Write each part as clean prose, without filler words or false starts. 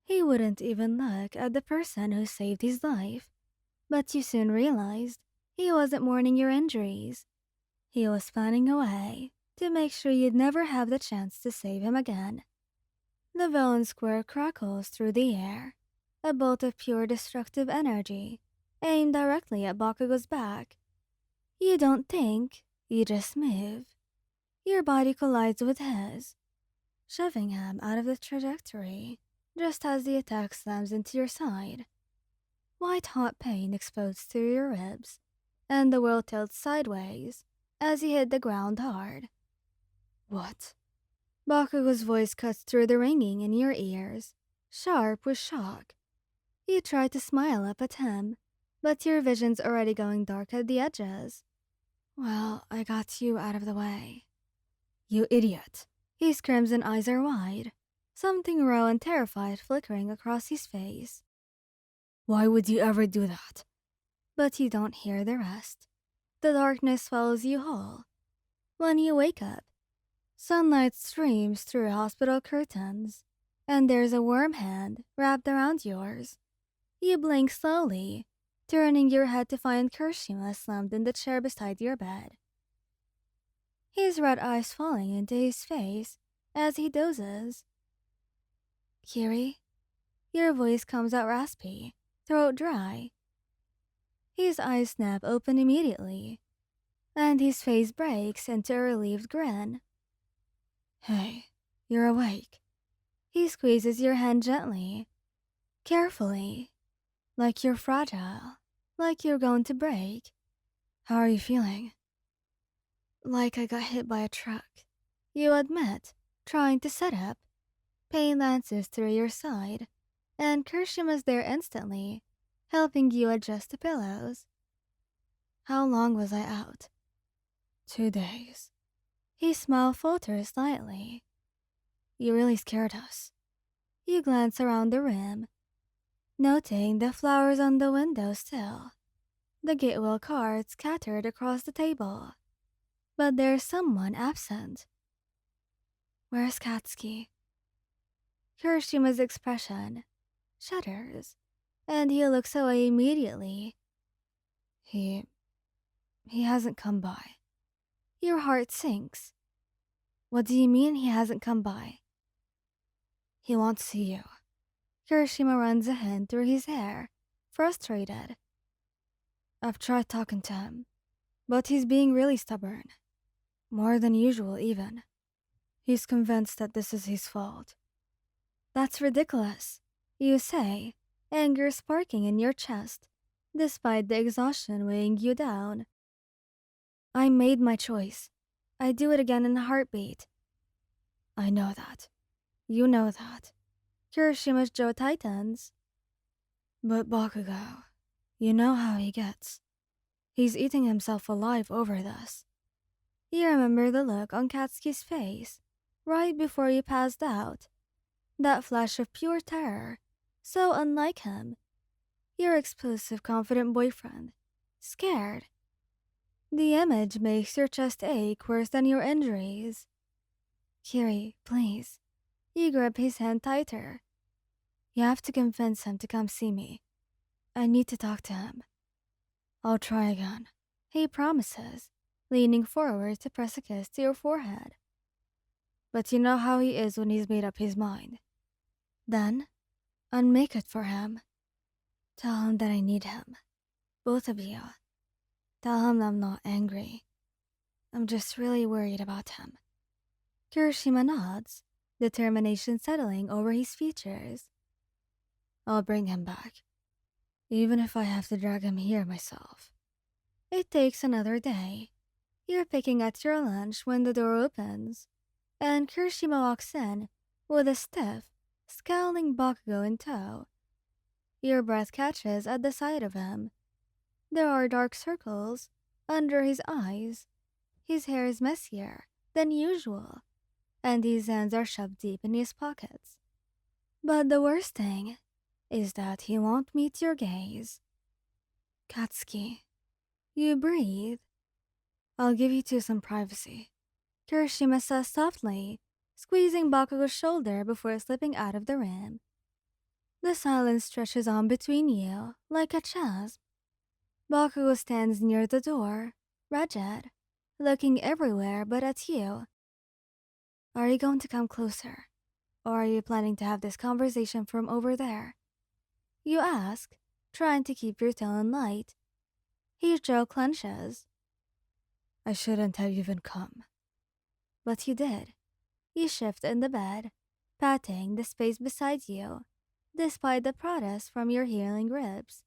He wouldn't even look at the person who saved his life. But you soon realized he wasn't mourning your injuries. He was planning a way to make sure you'd never have the chance to save him again. The villain square crackles through the air, a bolt of pure destructive energy aimed directly at Bakugo's back. You don't think, you just move. Your body collides with his, shoving him out of the trajectory just as the attack slams into your side. White hot pain explodes through your ribs, and the world tilts sideways as you hit the ground hard. What? Bakugo's voice cuts through the ringing in your ears, sharp with shock. You try to smile up at him, but your vision's already going dark at the edges. Well, I got you out of the way. You idiot. His crimson eyes are wide, something raw and terrified flickering across his face. Why would you ever do that? But you don't hear the rest. The darkness swallows you whole. When you wake up, sunlight streams through hospital curtains, and there's a warm hand wrapped around yours. You blink slowly, turning your head to find Kirishima slumped in the chair beside your bed. His red eyes falling into his face as he dozes. Kiri, your voice comes out raspy, throat dry. His eyes snap open immediately, and his face breaks into a relieved grin. Hey, you're awake. He squeezes your hand gently, carefully, like you're fragile, like you're going to break. How are you feeling? Like I got hit by a truck. You admit, trying to sit up. Pain lances through your side, and Kirishima's there instantly, helping you adjust the pillows. How long was I out? 2 days. His smile falters slightly. You really scared us. You glance around the room, noting the flowers on the window still, the Gatewell cards scattered across the table. But there's someone absent. Where's Katsuki? Kirishima's expression shudders, and he looks away immediately. He hasn't come by. Your heart sinks. What do you mean he hasn't come by? He won't see you. Kirishima runs a hand through his hair, frustrated. I've tried talking to him, but he's being really stubborn. More than usual, even. He's convinced that this is his fault. That's ridiculous, you say, anger sparking in your chest, despite the exhaustion weighing you down. I made my choice. I'd do it again in a heartbeat. I know that. You know that. Kirishima's jaw tightens. But Bakugo, you know how he gets. He's eating himself alive over this. You remember the look on Katsuki's face right before you passed out. That flash of pure terror, so unlike him. Your explosive, confident boyfriend. Scared. The image makes your chest ache worse than your injuries. Kiri, please. You grab his hand tighter. You have to convince him to come see me. I need to talk to him. I'll try again, he promises, leaning forward to press a kiss to your forehead. But you know how he is when he's made up his mind. Then, unmake it for him. Tell him that I need him. Both of you. Tell him I'm not angry. I'm just really worried about him. Kirishima nods, determination settling over his features. I'll bring him back, even if I have to drag him here myself. It takes another day. You're picking at your lunch when the door opens, and Kirishima walks in with a stiff, scowling Bakugo in tow. Your breath catches at the sight of him. There are dark circles under his eyes. His hair is messier than usual, and his hands are shoved deep in his pockets. But the worst thing is that he won't meet your gaze. Katsuki, you breathe. I'll give you two some privacy, Kirishima says softly, squeezing Bakugo's shoulder before slipping out of the room. The silence stretches on between you like a chasm. Bakugo stands near the door, rigid, looking everywhere but at you. Are you going to come closer? Or are you planning to have this conversation from over there? You ask, trying to keep your tone light. His jaw clenches. I shouldn't have even come. But you did. You shift in the bed, patting the space beside you, despite the protest from your healing ribs.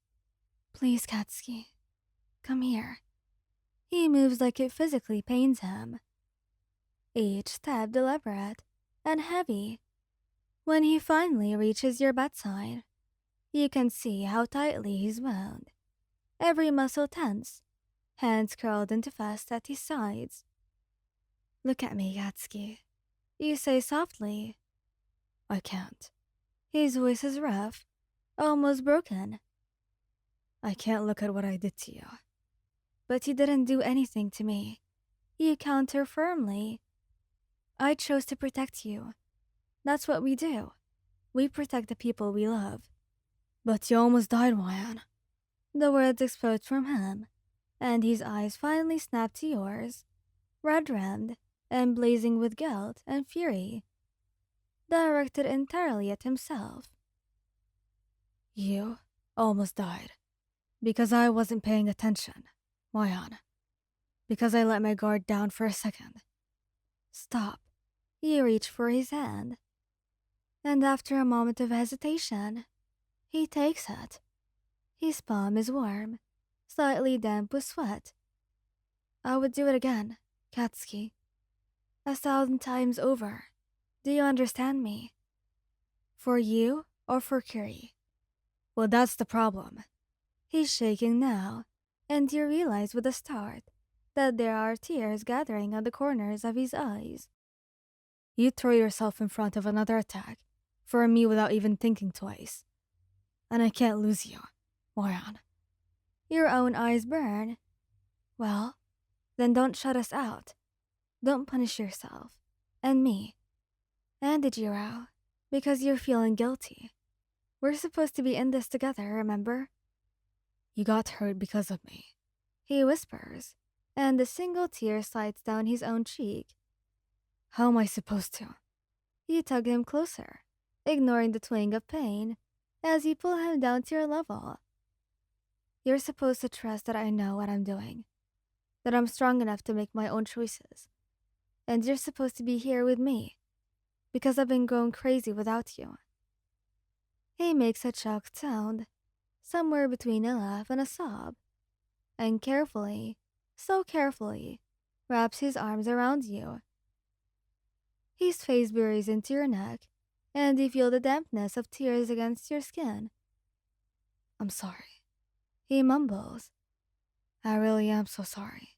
Please, Katsuki, come here. He moves like it physically pains him. Each step deliberate and heavy. When he finally reaches your bedside, you can see how tightly he's wound. Every muscle tense, hands curled into fists at his sides. Look at me, Katsuki. You say softly. I can't. His voice is rough, almost broken. I can't look at what I did to you. But you didn't do anything to me. You counter firmly. I chose to protect you. That's what we do. We protect the people we love. But you almost died, Ryan. The words explode from him, and his eyes finally snap to yours, red-rimmed and blazing with guilt and fury, directed entirely at himself. You almost died. Because I wasn't paying attention, Ryan. Because I let my guard down for a second. Stop. You reach for his hand. And after a moment of hesitation, he takes it. His palm is warm, slightly damp with sweat. I would do it again, Katsuki. 1,000 times over. Do you understand me? For you or for Kiri? Well, that's the problem. He's shaking now, and you realize with a start that there are tears gathering at the corners of his eyes. You throw yourself in front of another attack for me without even thinking twice. And I can't lose you, Moran. Your own eyes burn. Well, then don't shut us out. Don't punish yourself. And me. And Ijiro. Because you're feeling guilty. We're supposed to be in this together, remember? You got hurt because of me. He whispers, and a single tear slides down his own cheek. How am I supposed to? You tug him closer, ignoring the twinge of pain, as you pull him down to your level. You're supposed to trust that I know what I'm doing, that I'm strong enough to make my own choices, and you're supposed to be here with me, because I've been going crazy without you. He makes a choked sound, somewhere between a laugh and a sob, and carefully, so carefully, wraps his arms around you. His face buries into your neck, and you feel the dampness of tears against your skin. I'm sorry, he mumbles. I really am so sorry.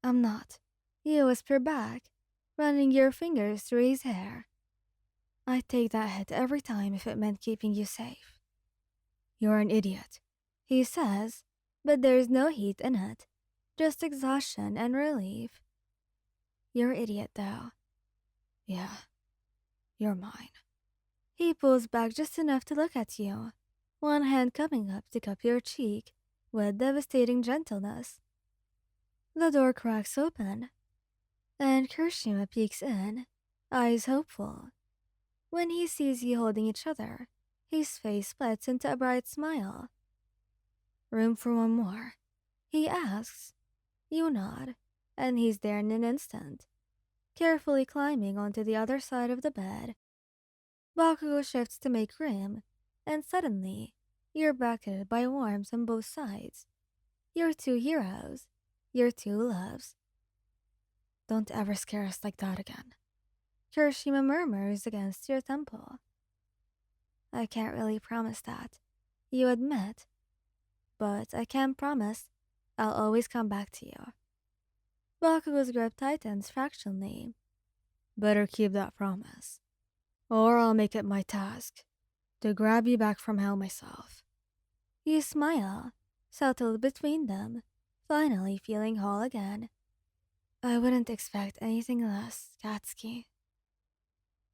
I'm not, you whisper back, running your fingers through his hair. I'd take that hit every time if it meant keeping you safe. You're an idiot, he says, but there's no heat in it, just exhaustion and relief. You're an idiot, though. Yeah, you're mine. He pulls back just enough to look at you, one hand coming up to cup your cheek with devastating gentleness. The door cracks open, and Kirishima peeks in, eyes hopeful. When he sees you holding each other, his face splits into a bright smile. Room for one more? He asks. You nod, and he's there in an instant, carefully climbing onto the other side of the bed. Bakugo shifts to make room, and suddenly, you're bracketed by warmth on both sides. You're two heroes. You're two loves. Don't ever scare us like that again. Kirishima murmurs against your temple. I can't really promise that, you admit. But I can promise I'll always come back to you. Bakugo's grip tightens fractionally. Better keep that promise, or I'll make it my task to grab you back from hell myself. You smile, settled between them, finally feeling whole again. I wouldn't expect anything less, Katsuki.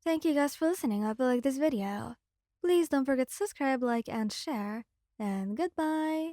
Thank you guys for listening. I hope you like this video. Please don't forget to subscribe, like, and share. And goodbye!